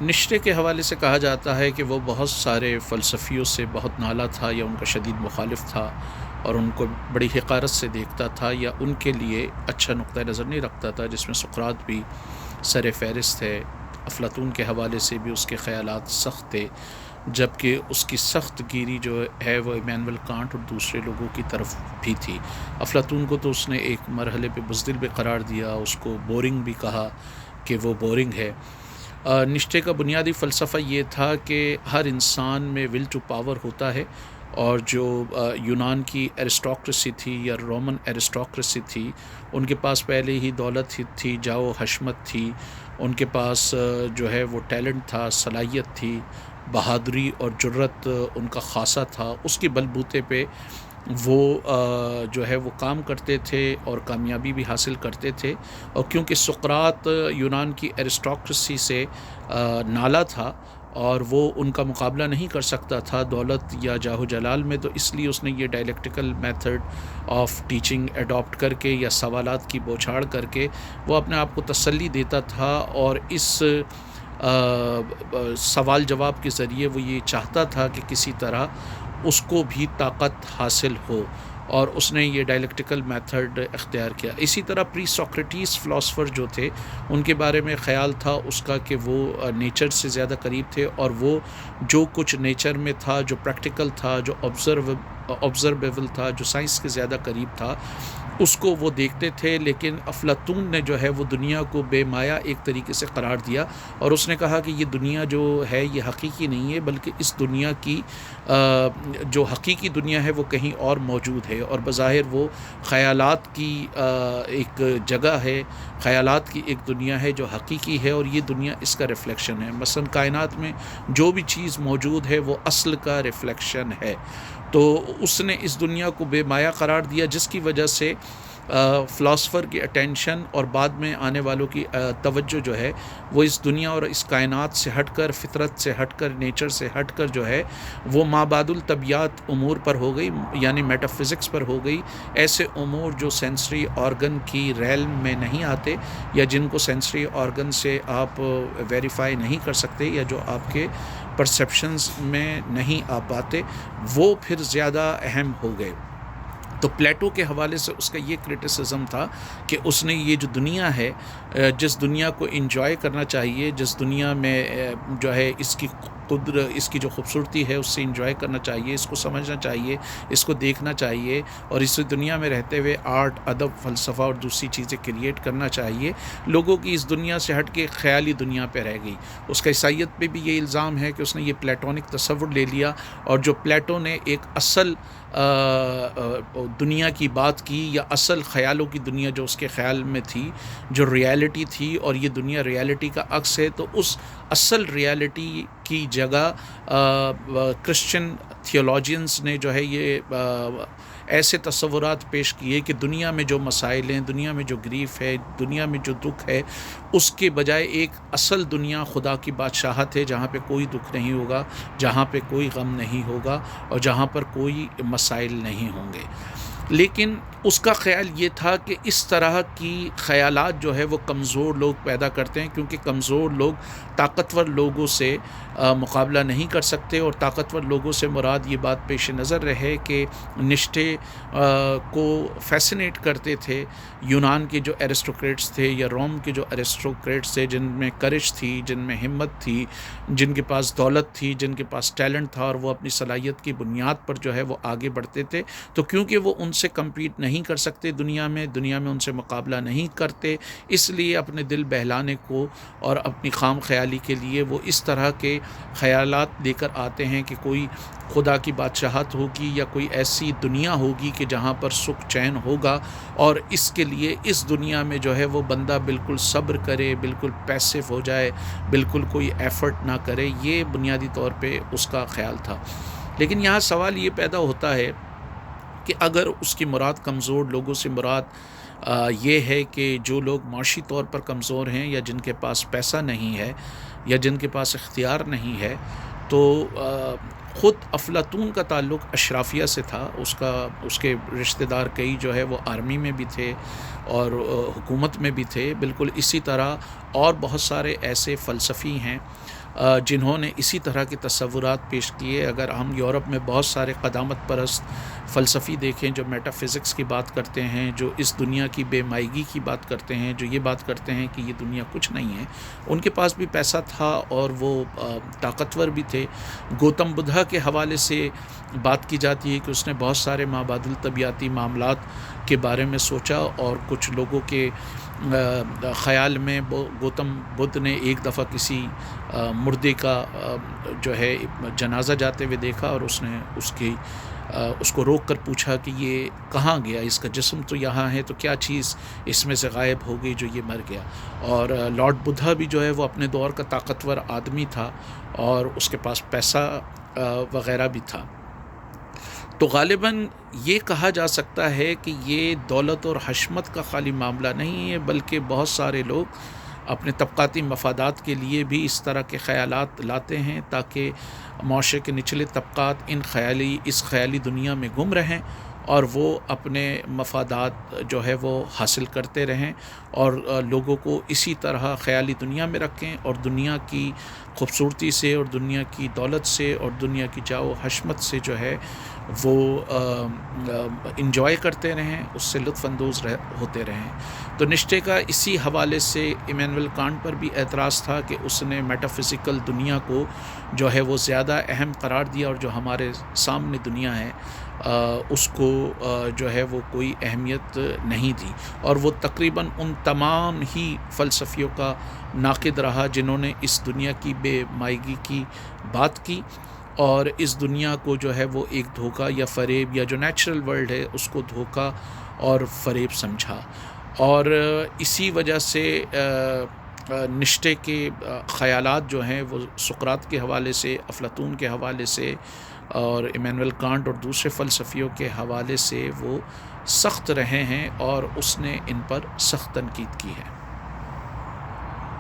نشتے کے حوالے سے کہا جاتا ہے کہ وہ بہت سارے فلسفیوں سے بہت نالا تھا یا ان کا شدید مخالف تھا، اور ان کو بڑی حقارت سے دیکھتا تھا یا ان کے لیے اچھا نقطہ نظر نہیں رکھتا تھا، جس میں سقراط بھی سر فہرست ہے۔ افلاطون کے حوالے سے بھی اس کے خیالات سخت تھے، جبکہ اس کی سخت گیری جو ہے وہ ایمانوئل کانٹ اور دوسرے لوگوں کی طرف بھی تھی۔ افلاطون کو تو اس نے ایک مرحلے پہ بزدل بھی قرار دیا، اس کو بورنگ بھی کہا کہ وہ بورنگ ہے۔ نشتے کا بنیادی فلسفہ یہ تھا کہ ہر انسان میں ول ٹو پاور ہوتا ہے، اور جو یونان کی ایرسٹوکریسی تھی یا رومن ایرسٹوکریسی تھی، ان کے پاس پہلے ہی دولت تھی، جاؤ حشمت تھی، ان کے پاس جو ہے وہ ٹیلنٹ تھا، صلاحیت تھی، بہادری اور جرت ان کا خاصہ تھا۔ اس کے بلبوتے پہ وہ جو ہے وہ کام کرتے تھے اور کامیابی بھی حاصل کرتے تھے۔ اور کیونکہ سقراط یونان کی ایرسٹوکریسی سے نالا تھا اور وہ ان کا مقابلہ نہیں کر سکتا تھا دولت یا جاہ و جلال میں، تو اس لیے اس نے یہ dialectical method of teaching adapt کر کے یا سوالات کی بوچھاڑ کر کے وہ اپنے آپ کو تسلی دیتا تھا، اور اس سوال جواب کے ذریعے وہ یہ چاہتا تھا کہ کسی طرح اس کو بھی طاقت حاصل ہو، اور اس نے یہ ڈائلیکٹیکل میتھڈ اختیار کیا۔ اسی طرح پری سوکریٹیز فلاسفر جو تھے، ان کے بارے میں خیال تھا اس کا کہ وہ نیچر سے زیادہ قریب تھے، اور وہ جو کچھ نیچر میں تھا، جو پریکٹیکل تھا، جو آبزرویبل تھا، جو سائنس کے زیادہ قریب تھا، اس کو وہ دیکھتے تھے۔ لیکن افلاطون نے جو ہے وہ دنیا کو بے مایا ایک طریقے سے قرار دیا، اور اس نے کہا کہ یہ دنیا جو ہے یہ حقیقی نہیں ہے، بلکہ اس دنیا کی جو حقیقی دنیا ہے وہ کہیں اور موجود ہے، اور بظاہر وہ خیالات کی ایک جگہ ہے، خیالات کی ایک دنیا ہے جو حقیقی ہے، اور یہ دنیا اس کا ریفلیکشن ہے۔ مثلا کائنات میں جو بھی چیز موجود ہے وہ اصل کا ریفلیکشن ہے۔ تو اس نے اس دنیا کو بے مایا قرار دیا، جس کی وجہ سے فلاسفر کی اٹینشن اور بعد میں آنے والوں کی توجہ جو ہے وہ اس دنیا اور اس کائنات سے ہٹ کر، فطرت سے ہٹ کر، نیچر سے ہٹ کر جو ہے وہ مابعد الطبیعات امور پر ہو گئی، یعنی میٹا فزکس پر ہو گئی۔ ایسے امور جو سینسری آرگن کی ریلم میں نہیں آتے، یا جن کو سینسری آرگن سے آپ ویریفائی نہیں کر سکتے، یا جو آپ کے پرسیپشنز میں نہیں آ پاتے، وہ پھر زیادہ اہم ہو گئے۔ تو پلیٹو کے حوالے سے اس کا یہ کرٹیسزم تھا کہ اس نے یہ جو دنیا ہے، جس دنیا کو انجوائے کرنا چاہیے، جس دنیا میں جو ہے اس کی قدرت، اس کی جو خوبصورتی ہے اس سے انجوائے کرنا چاہیے، اس کو سمجھنا چاہیے، اس کو دیکھنا چاہیے، اور اس دنیا میں رہتے ہوئے آرٹ، ادب، فلسفہ اور دوسری چیزیں کریٹ کرنا چاہیے۔ لوگوں کی اس دنیا سے ہٹ کے خیالی دنیا پہ رہ گئی۔ اس کا عیسائیت پہ بھی یہ الزام ہے کہ اس نے یہ پلیٹونک تصور لے لیا، اور جو پلیٹو نے ایک اصل دنیا کی بات کی، یا اصل خیالوں کی دنیا جو اس کے خیال میں تھی، جو ریالٹی تھی، اور یہ دنیا ریالٹی کا عکس ہے، تو اس اصل ریالٹی کی جگہ کرسچن تھیولوجینز نے جو ہے یہ ایسے تصورات پیش کیے کہ دنیا میں جو مسائل ہیں، دنیا میں جو گریف ہے، دنیا میں جو دکھ ہے، اس کے بجائے ایک اصل دنیا خدا کی بادشاہت ہے، جہاں پہ کوئی دکھ نہیں ہوگا، جہاں پہ کوئی غم نہیں ہوگا، اور جہاں پر کوئی مسائل نہیں ہوں گے۔ لیکن اس کا خیال یہ تھا کہ اس طرح کی خیالات جو ہے وہ کمزور لوگ پیدا کرتے ہیں، کیونکہ کمزور لوگ طاقتور لوگوں سے مقابلہ نہیں کر سکتے، اور طاقتور لوگوں سے مراد یہ بات پیش نظر رہے کہ نشتے کو فیسنیٹ کرتے تھے یونان کے جو ایرسٹوکریٹس تھے، یا روم کے جو ایرسٹوکریٹس تھے، جن میں کرش تھی، جن میں ہمت تھی، جن کے پاس دولت تھی، جن کے پاس ٹیلنٹ تھا، اور وہ اپنی صلاحیت کی بنیاد پر جو ہے وہ آگے بڑھتے تھے۔ تو کیونکہ وہ ان سے کمپیٹ نہیں کر سکتے، دنیا میں ان سے مقابلہ نہیں کرتے، اس لیے اپنے دل بہلانے کو اور اپنی خام خیالی کے لیے وہ اس طرح کے خیالات لے کر آتے ہیں کہ کوئی خدا کی بادشاہت ہوگی، یا کوئی ایسی دنیا ہوگی کہ جہاں پر سکھ چین ہوگا، اور اس کے لیے اس دنیا میں جو ہے وہ بندہ بالکل صبر کرے، بالکل پیسو ہو جائے، بالکل کوئی ایفرٹ نہ کرے۔ یہ بنیادی طور پہ اس کا خیال تھا۔ لیکن یہاں سوال یہ پیدا ہوتا ہے کہ اگر اس کی مراد کمزور لوگوں سے مراد یہ ہے کہ جو لوگ معاشی طور پر کمزور ہیں، یا جن کے پاس پیسہ نہیں ہے، یا جن کے پاس اختیار نہیں ہے، تو خود افلاطون کا تعلق اشرافیہ سے تھا، اس کے رشتہ دار کئی جو ہے وہ آرمی میں بھی تھے اور حکومت میں بھی تھے، بالکل اسی طرح اور بہت سارے ایسے فلسفی ہیں جنہوں نے اسی طرح کے تصورات پیش کیے۔ اگر ہم یورپ میں بہت سارے قدامت پرست فلسفی دیکھیں جو میٹا فزکس کی بات کرتے ہیں، جو اس دنیا کی بے مائگی کی بات کرتے ہیں، جو یہ بات کرتے ہیں کہ یہ دنیا کچھ نہیں ہے، ان کے پاس بھی پیسہ تھا اور وہ طاقتور بھی تھے۔ گوتم بدھا کے حوالے سے بات کی جاتی ہے کہ اس نے بہت سارے مابعد الطبیعاتی معاملات کے بارے میں سوچا، اور کچھ لوگوں کے خیال میں گوتم بدھ نے ایک دفعہ کسی مردے کا جو ہے جنازہ جاتے ہوئے دیکھا، اور اس نے اس کو روک کر پوچھا کہ یہ کہاں گیا، اس کا جسم تو یہاں ہے، تو کیا چیز اس میں سے غائب ہو گئی جو یہ مر گیا۔ اور لارڈ بدھا بھی جو ہے وہ اپنے دور کا طاقتور آدمی تھا اور اس کے پاس پیسہ وغیرہ بھی تھا۔ تو غالباً یہ کہا جا سکتا ہے کہ یہ دولت اور حشمت کا خالی معاملہ نہیں ہے، بلکہ بہت سارے لوگ اپنے طبقاتی مفادات کے لیے بھی اس طرح کے خیالات لاتے ہیں تاکہ معاشرے کے نچلے طبقات اس خیالی دنیا میں گم رہیں اور وہ اپنے مفادات جو ہے وہ حاصل کرتے رہیں اور لوگوں کو اسی طرح خیالی دنیا میں رکھیں، اور دنیا کی خوبصورتی سے اور دنیا کی دولت سے اور دنیا کی جاؤ حشمت سے جو ہے وہ انجوائے کرتے رہیں، اس سے لطف اندوز ہوتے رہیں۔ تو نشتے کا اسی حوالے سے ایمینول کانٹ پر بھی اعتراض تھا کہ اس نے میٹا فزیکل دنیا کو جو ہے وہ زیادہ اہم قرار دیا، اور جو ہمارے سامنے دنیا ہے اس کو جو ہے وہ کوئی اہمیت نہیں دی، اور وہ تقریباً ان تمام ہی فلسفیوں کا ناقد رہا جنہوں نے اس دنیا کی بے مائگی کی بات کی، اور اس دنیا کو جو ہے وہ ایک دھوکہ یا فریب، یا جو نیچرل ورلڈ ہے اس کو دھوکہ اور فریب سمجھا۔ اور اسی وجہ سے نشتے کے خیالات جو ہیں وہ سقراط کے حوالے سے، افلاطون کے حوالے سے اور ایمینول کانٹ اور دوسرے فلسفیوں کے حوالے سے وہ سخت رہے ہیں، اور اس نے ان پر سخت تنقید کی ہے۔